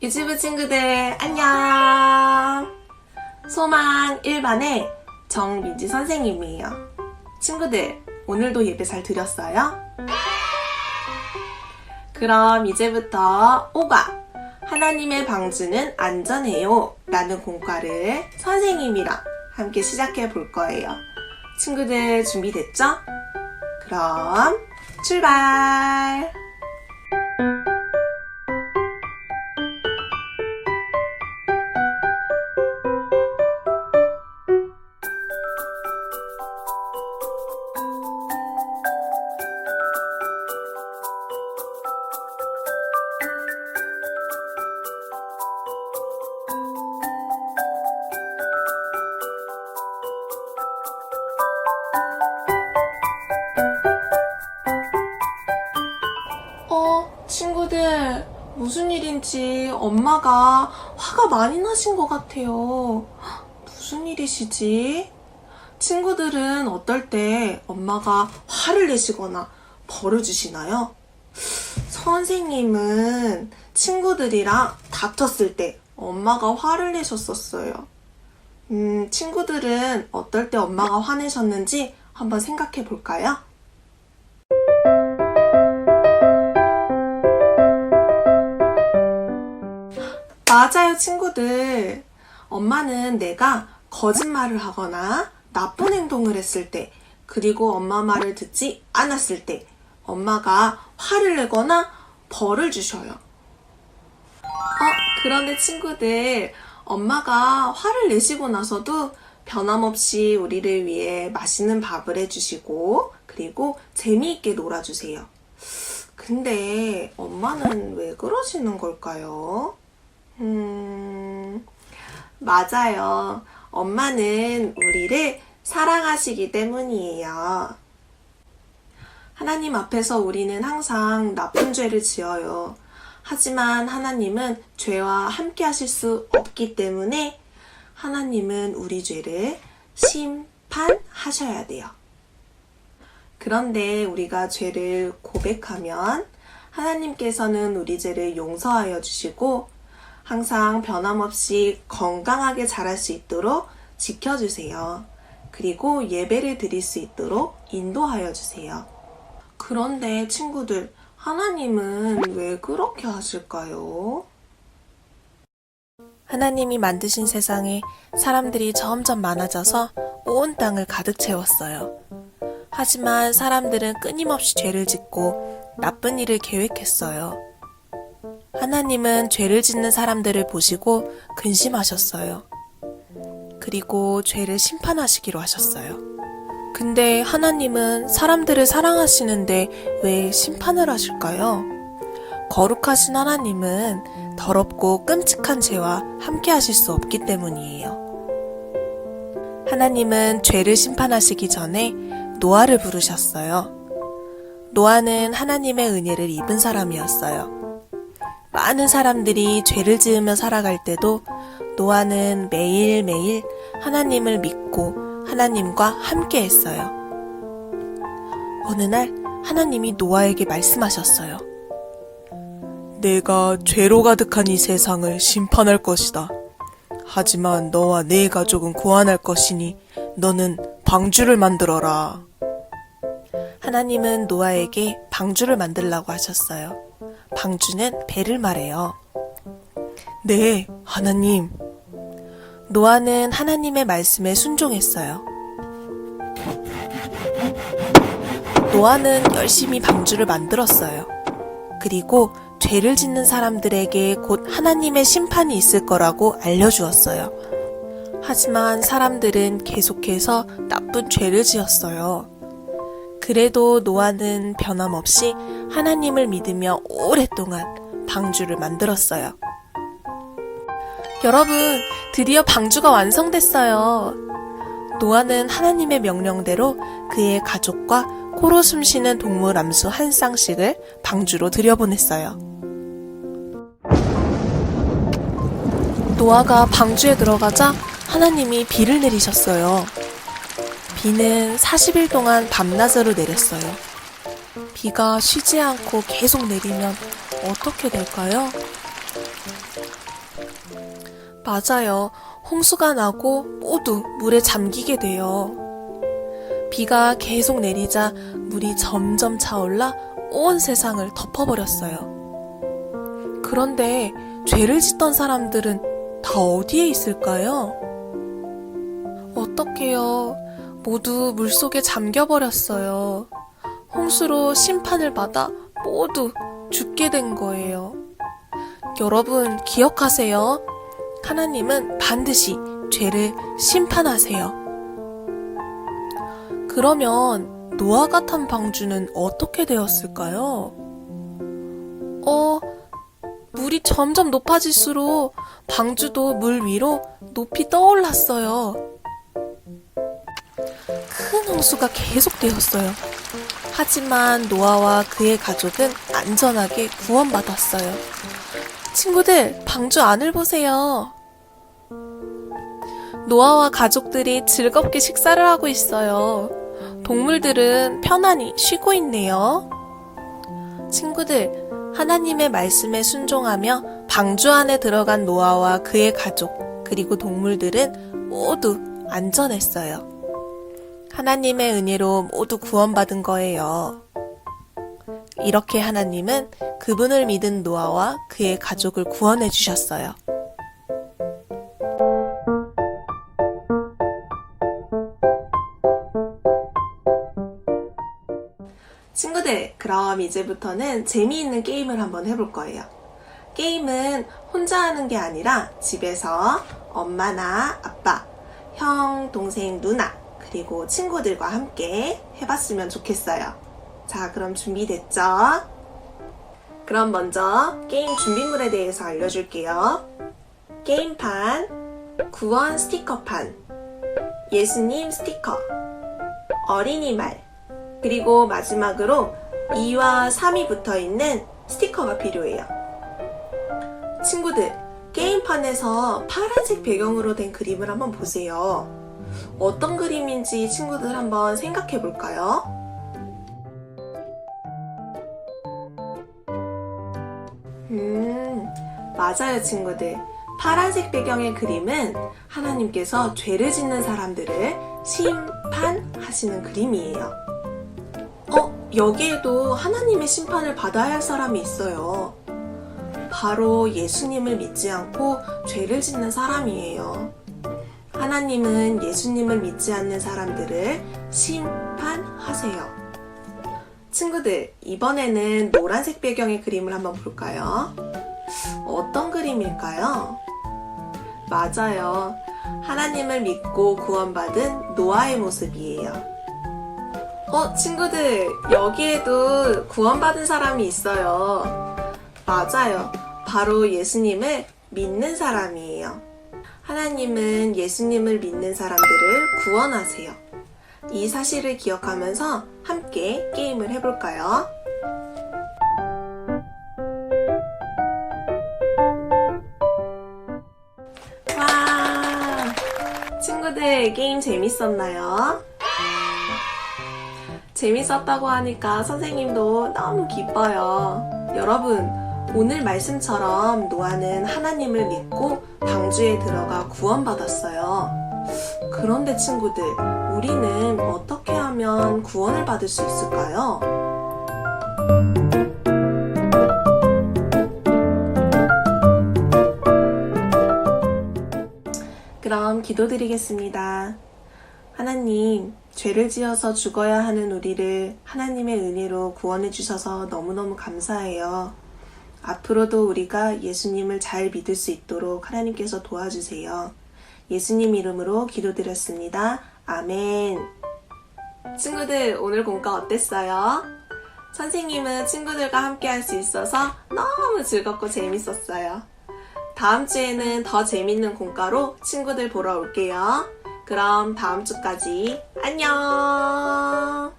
유튜브 친구들 안녕! 소망 1반의 정민지 선생님이에요. 친구들, 오늘도 예배 잘 드렸어요? 그럼 이제부터 5과 하나님의 방주는 안전해요 라는 공과를 선생님이랑 함께 시작해 볼 거예요. 친구들 준비됐죠? 그럼 출발! 친구들, 무슨 일인지 엄마가 화가 많이 나신 것 같아요. 무슨 일이시지? 친구들은 어떨 때 엄마가 화를 내시거나 벌을 주시나요? 선생님은 친구들이랑 다퉜을 때 엄마가 화를 내셨었어요. 친구들은 어떨 때 엄마가 화내셨는지 한번 생각해 볼까요? 맞아요, 친구들. 엄마는 내가 거짓말을 하거나 나쁜 행동을 했을 때, 그리고 엄마 말을 듣지 않았을 때 엄마가 화를 내거나 벌을 주셔요. 그런데 친구들, 엄마가 화를 내시고 나서도 변함없이 우리를 위해 맛있는 밥을 해주시고, 그리고 재미있게 놀아주세요. 근데 엄마는 왜 그러시는 걸까요? 맞아요. 엄마는 우리를 사랑하시기 때문이에요. 하나님 앞에서 우리는 항상 나쁜 죄를 지어요. 하지만 하나님은 죄와 함께 하실 수 없기 때문에 하나님은 우리 죄를 심판하셔야 돼요. 그런데 우리가 죄를 고백하면 하나님께서는 우리 죄를 용서하여 주시고 항상 변함없이 건강하게 자랄 수 있도록 지켜주세요. 그리고 예배를 드릴 수 있도록 인도하여 주세요. 그런데 친구들, 하나님은 왜 그렇게 하실까요? 하나님이 만드신 세상에 사람들이 점점 많아져서 온 땅을 가득 채웠어요. 하지만 사람들은 끊임없이 죄를 짓고 나쁜 일을 계획했어요. 하나님은 죄를 짓는 사람들을 보시고 근심하셨어요. 그리고 죄를 심판하시기로 하셨어요. 근데 하나님은 사람들을 사랑하시는데 왜 심판을 하실까요? 거룩하신 하나님은 더럽고 끔찍한 죄와 함께 하실 수 없기 때문이에요. 하나님은 죄를 심판하시기 전에 노아를 부르셨어요. 노아는 하나님의 은혜를 입은 사람이었어요. 많은 사람들이 죄를 지으며 살아갈 때도 노아는 매일매일 하나님을 믿고 하나님과 함께 했어요. 어느 날 하나님이 노아에게 말씀하셨어요. 내가 죄로 가득한 이 세상을 심판할 것이다. 하지만 너와 네 가족은 구원할 것이니 너는 방주를 만들어라. 하나님은 노아에게 방주를 만들라고 하셨어요. 방주는 배를 말해요. 네, 하나님. 노아는 하나님의 말씀에 순종했어요. 노아는 열심히 방주를 만들었어요. 그리고 죄를 짓는 사람들에게 곧 하나님의 심판이 있을 거라고 알려주었어요. 하지만 사람들은 계속해서 나쁜 죄를 지었어요. 그래도 노아는 변함없이 하나님을 믿으며 오랫동안 방주를 만들었어요. 여러분, 드디어 방주가 완성됐어요. 노아는 하나님의 명령대로 그의 가족과 코로 숨쉬는 동물 암수 한 쌍씩을 방주로 들여보냈어요. 노아가 방주에 들어가자 하나님이 비를 내리셨어요. 비는 40일 동안 밤낮으로 내렸어요. 비가 쉬지 않고 계속 내리면 어떻게 될까요? 맞아요. 홍수가 나고 모두 물에 잠기게 돼요. 비가 계속 내리자 물이 점점 차올라 온 세상을 덮어버렸어요. 그런데 죄를 짓던 사람들은 다 어디에 있을까요? 어떡해요. 모두 물속에 잠겨버렸어요. 홍수로 심판을 받아 모두 죽게 된 거예요. 여러분 기억하세요. 하나님은 반드시 죄를 심판하세요. 그러면 노아가 탄 방주는 어떻게 되었을까요? 물이 점점 높아질수록 방주도 물 위로 높이 떠올랐어요. 큰 홍수가 계속되었어요. 하지만 노아와 그의 가족은 안전하게 구원받았어요. 친구들, 방주 안을 보세요. 노아와 가족들이 즐겁게 식사를 하고 있어요. 동물들은 편안히 쉬고 있네요. 친구들, 하나님의 말씀에 순종하며 방주 안에 들어간 노아와 그의 가족, 그리고 동물들은 모두 안전했어요. 하나님의 은혜로 모두 구원받은 거예요. 이렇게 하나님은 그분을 믿은 노아와 그의 가족을 구원해 주셨어요. 친구들, 그럼 이제부터는 재미있는 게임을 한번 해볼 거예요. 게임은 혼자 하는 게 아니라 집에서 엄마나 아빠, 형, 동생, 누나, 그리고 친구들과 함께 해봤으면 좋겠어요. 자, 그럼 준비됐죠? 그럼 먼저 게임 준비물에 대해서 알려줄게요. 게임판, 구원 스티커판, 예수님 스티커, 어린이말, 그리고 마지막으로 2와 3이 붙어있는 스티커가 필요해요. 친구들, 게임판에서 파란색 배경으로 된 그림을 한번 보세요. 어떤 그림인지 친구들 한번 생각해 볼까요? 맞아요, 친구들. 파란색 배경의 그림은 하나님께서 죄를 짓는 사람들을 심판하시는 그림이에요. 여기에도 하나님의 심판을 받아야 할 사람이 있어요. 바로 예수님을 믿지 않고 죄를 짓는 사람이에요. 하나님은 예수님을 믿지 않는 사람들을 심판하세요. 친구들, 이번에는 노란색 배경의 그림을 한번 볼까요? 어떤 그림일까요? 맞아요. 하나님을 믿고 구원받은 노아의 모습이에요. 친구들, 여기에도 구원받은 사람이 있어요. 맞아요. 바로 예수님을 믿는 사람이에요. 하나님은 예수님을 믿는 사람들을 구원하세요. 이 사실을 기억하면서 함께 게임을 해볼까요? 와! 친구들, 게임 재밌었나요? 재밌었다고 하니까 선생님도 너무 기뻐요. 여러분, 오늘 말씀처럼 노아는 하나님을 믿고 방주에 들어가 구원받았어요. 그런데 친구들, 우리는 어떻게 하면 구원을 받을 수 있을까요? 그럼 기도드리겠습니다. 하나님, 죄를 지어서 죽어야 하는 우리를 하나님의 은혜로 구원해 주셔서 너무너무 감사해요. 앞으로도 우리가 예수님을 잘 믿을 수 있도록 하나님께서 도와주세요. 예수님 이름으로 기도드렸습니다. 아멘. 친구들, 오늘 공과 어땠어요? 선생님은 친구들과 함께 할 수 있어서 너무 즐겁고 재밌었어요. 다음 주에는 더 재밌는 공과로 친구들 보러 올게요. 그럼 다음 주까지 안녕!